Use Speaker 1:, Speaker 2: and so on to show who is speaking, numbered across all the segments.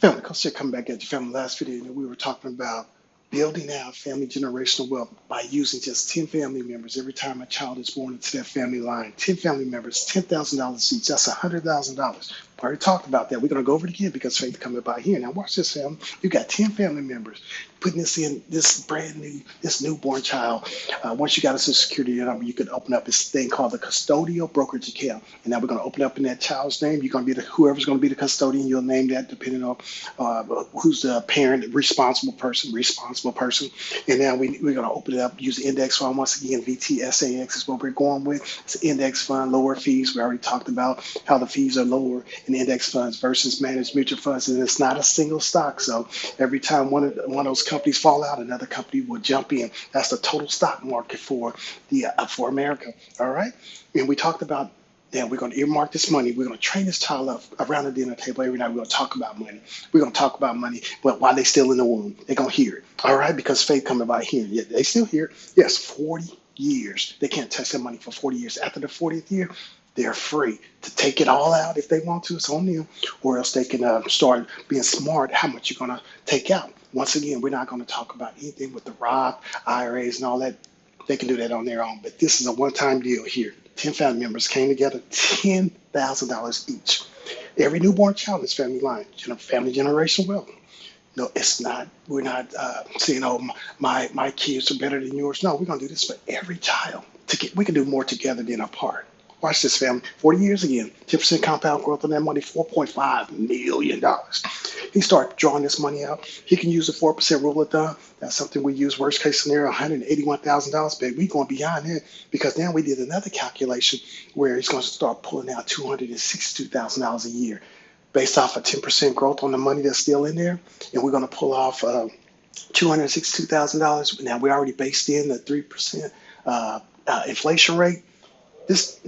Speaker 1: Family, Coach Jay coming back at you. Family, last video, we were talking about building out family generational wealth by using just 10 family members every time a child is born into that family line. 10 family members, $10,000 each. That's $100,000. We already talked about that. We're going to go over it again because faith coming by here. Now, watch this, family. You got 10 family members putting this in this brand new, this newborn child. Once you got a social security number, you can open up this thing called the custodial brokerage account. And now we're going to open up in that child's name. You're going to be whoever's going to be the custodian. You'll name that depending on who's the parent, responsible person. And now we're going to open it up, use the index fund. Once again, VTSAX is what we're going with. It's an index fund, lower fees. We already talked about how the fees are lower in index funds versus managed mutual funds. And it's not a single stock. So every time one of those companies fall out, another company will jump in. That's the total stock market for America. All right. And we talked about then we're going to earmark this money. We're going to train this child up around the dinner table every night. We're going to talk about money. We're going to talk about money, but while they're still in the womb, they're going to hear it. All right, because faith coming by hearing. Yeah, they still hear it. Yes, 40 years. They can't touch their money for 40 years. After the 40th year, they're free to take it all out if they want to. It's on them, or else they can start being smart how much you're going to take out. Once again, we're not going to talk about anything with the Roth, IRAs, and all that. They can do that on their own. But this is a one-time deal here. 10 family members came together, $10,000 each. Every newborn child in this family line, family generation wealth. No, it's not. We're not saying, "Oh, my kids are better than yours." No, we're gonna do this for every child. We can do more together than apart. Watch this, family. 40 years again, 10% compound growth on that money, $4.5 million. He started drawing this money out. He can use the 4% rule of thumb. That's something we use. Worst case scenario, $181,000. But we're going beyond that because now we did another calculation where he's going to start pulling out $262,000 a year based off of 10% growth on the money that's still in there. And we're going to pull off $262,000. Now we already based in the 3% inflation rate. He's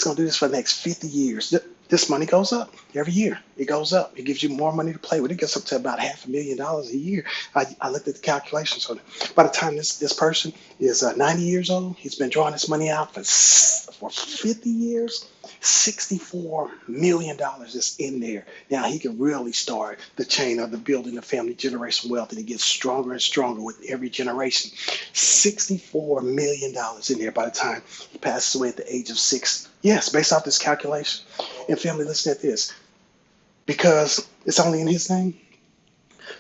Speaker 1: going to do this for the next 50 years. This money goes up every year. It goes up. It gives you more money to play with. It gets up to about $500,000 a year. I looked at the calculations on it. By the time this person is 90 years old, he's been drawing this money out for 50 years. $64 million is in there. Now he can really start the chain of the building of family generation wealth, and it gets stronger and stronger with every generation. $64 million in there by the time he passes away at the age of 6. Yes, based off this calculation. And family, listen at this. Because it's only in his name,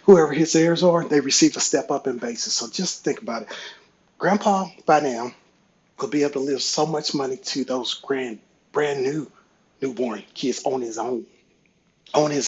Speaker 1: whoever his heirs are, they receive a step up in basis. So just think about it. Grandpa, by now, will be able to leave so much money to those brand new newborn kids on his own. On his